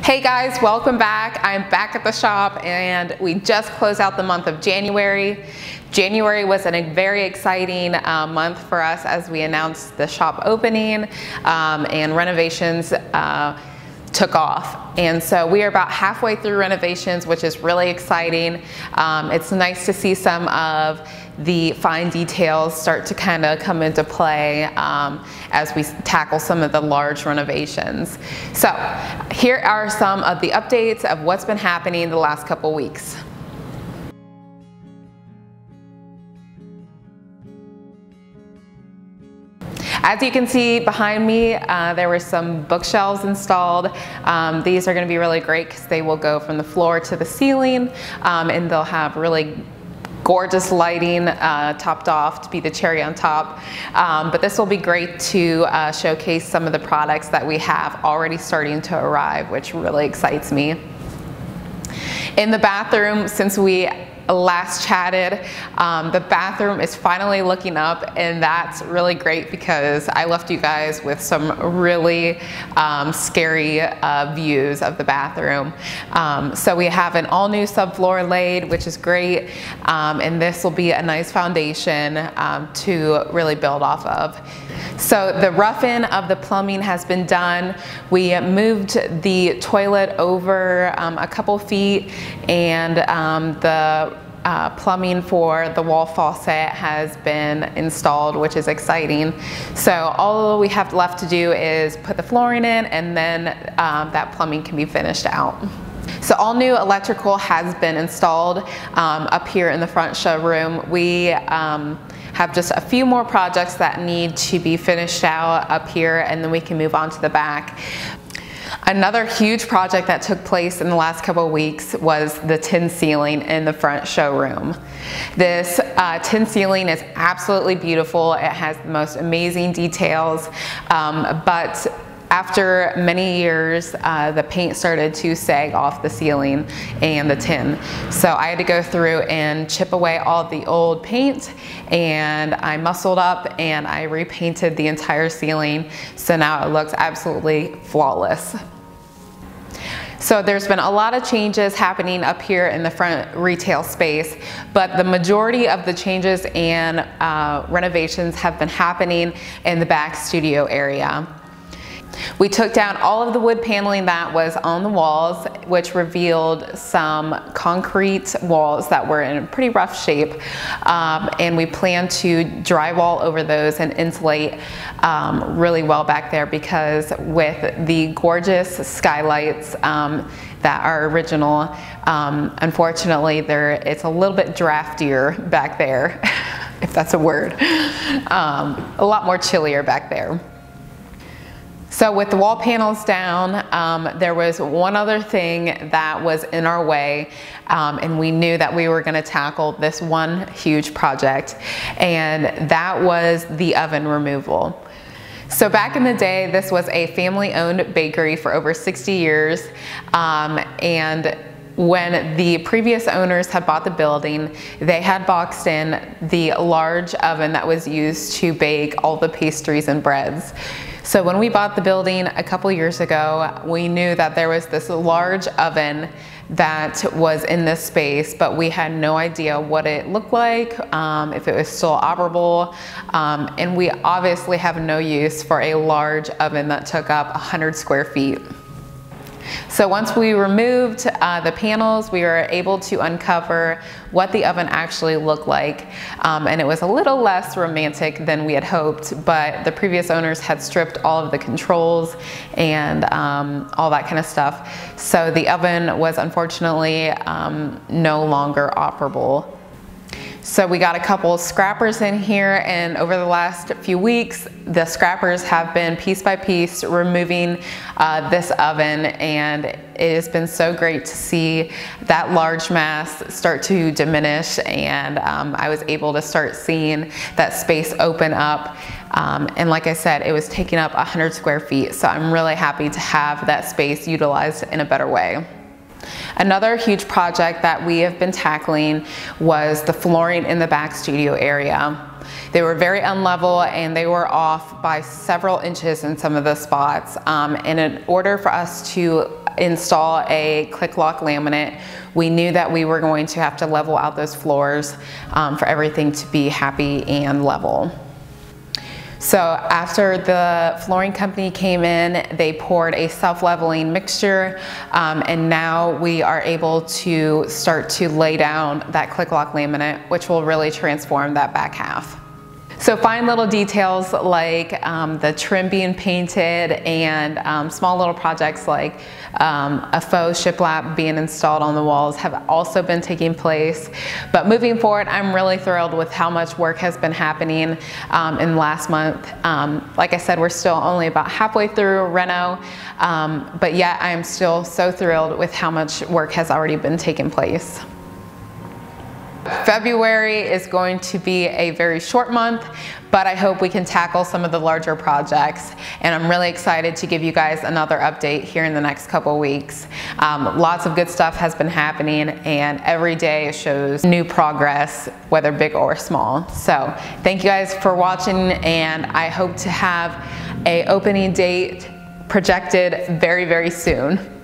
Hey guys, welcome back. I'm back at the shop and we just closed out the month of January. January was a very exciting month for us as we announced the shop opening and renovations took off. And so we are about halfway through renovations, which is really exciting. It's nice to see some of the fine details start to kind of come into play as we tackle some of the large renovations. So here are some of the updates of what's been happening the last couple weeks. As you can see behind me, there were some bookshelves installed. These are going to be really great because they will go from the floor to the ceiling, and they'll have really gorgeous lighting topped off to be the cherry on top. But this will be great to showcase some of the products that we have already starting to arrive, which really excites me. In the bathroom, since we last chatted, the bathroom is finally looking up, and that's really great because I left you guys with some really scary views of the bathroom. So we have an all new subfloor laid, which is great, and this will be a nice foundation to really build off of. So the rough-in of the plumbing has been done. We moved the toilet over a couple feet, and the plumbing for the wall faucet has been installed, which is exciting. So all we have left to do is put the flooring in, and then that plumbing can be finished out. So all new electrical has been installed up here in the front showroom. We have just a few more projects that need to be finished out up here, and then we can move on to the back. Another huge project that took place in the last couple of weeks was the tin ceiling in the front showroom. This tin ceiling is absolutely beautiful. It has the most amazing details, but after many years, the paint started to sag off the ceiling and the tin. So I had to go through and chip away all the old paint, and I muscled up and I repainted the entire ceiling. So now it looks absolutely flawless. So there's been a lot of changes happening up here in the front retail space, but the majority of the changes and renovations have been happening in the back studio area. We took down all of the wood paneling that was on the walls, which revealed some concrete walls that were in pretty rough shape, and we plan to drywall over those and insulate really well back there, because with the gorgeous skylights that are original, unfortunately it's a little bit draftier back there, if that's a word, a lot more chillier back there. So with the wall panels down, there was one other thing that was in our way, and we knew that we were going to tackle this one huge project, and that was the oven removal. So back in the day, this was a family-owned bakery for over 60 years, and when the previous owners had bought the building, they had boxed in the large oven that was used to bake all the pastries and breads. So when we bought the building a couple years ago, we knew that there was this large oven that was in this space, but we had no idea what it looked like, if it was still operable, and we obviously have no use for a large oven that took up 100 square feet. So once we removed the panels, we were able to uncover what the oven actually looked like, and it was a little less romantic than we had hoped, but the previous owners had stripped all of the controls and all that kind of stuff. So the oven was unfortunately no longer operable. So we got a couple scrappers in here, and over the last few weeks, the scrappers have been piece by piece removing this oven, and it has been so great to see that large mass start to diminish, and I was able to start seeing that space open up. And like I said, it was taking up 100 square feet, so I'm really happy to have that space utilized in a better way. Another huge project that we have been tackling was the flooring in the back studio area. They were very unlevel and they were off by several inches in some of the spots. And in order for us to install a click lock laminate, we knew that we were going to have to level out those floors for everything to be happy and level. So after the flooring company came in, they poured a self-leveling mixture, and now we are able to start to lay down that click lock laminate, which will really transform that back half. So fine little details like the trim being painted and small little projects like a faux shiplap being installed on the walls have also been taking place. But moving forward, I'm really thrilled with how much work has been happening in the last month. Like I said, we're still only about halfway through Reno, but yet I am still so thrilled with how much work has already been taking place. February is going to be a very short month, but I hope we can tackle some of the larger projects, and I'm really excited to give you guys another update here in the next couple weeks. Lots of good stuff has been happening, and every day shows new progress, whether big or small. So thank you guys for watching, and I hope to have an opening date projected very, very soon.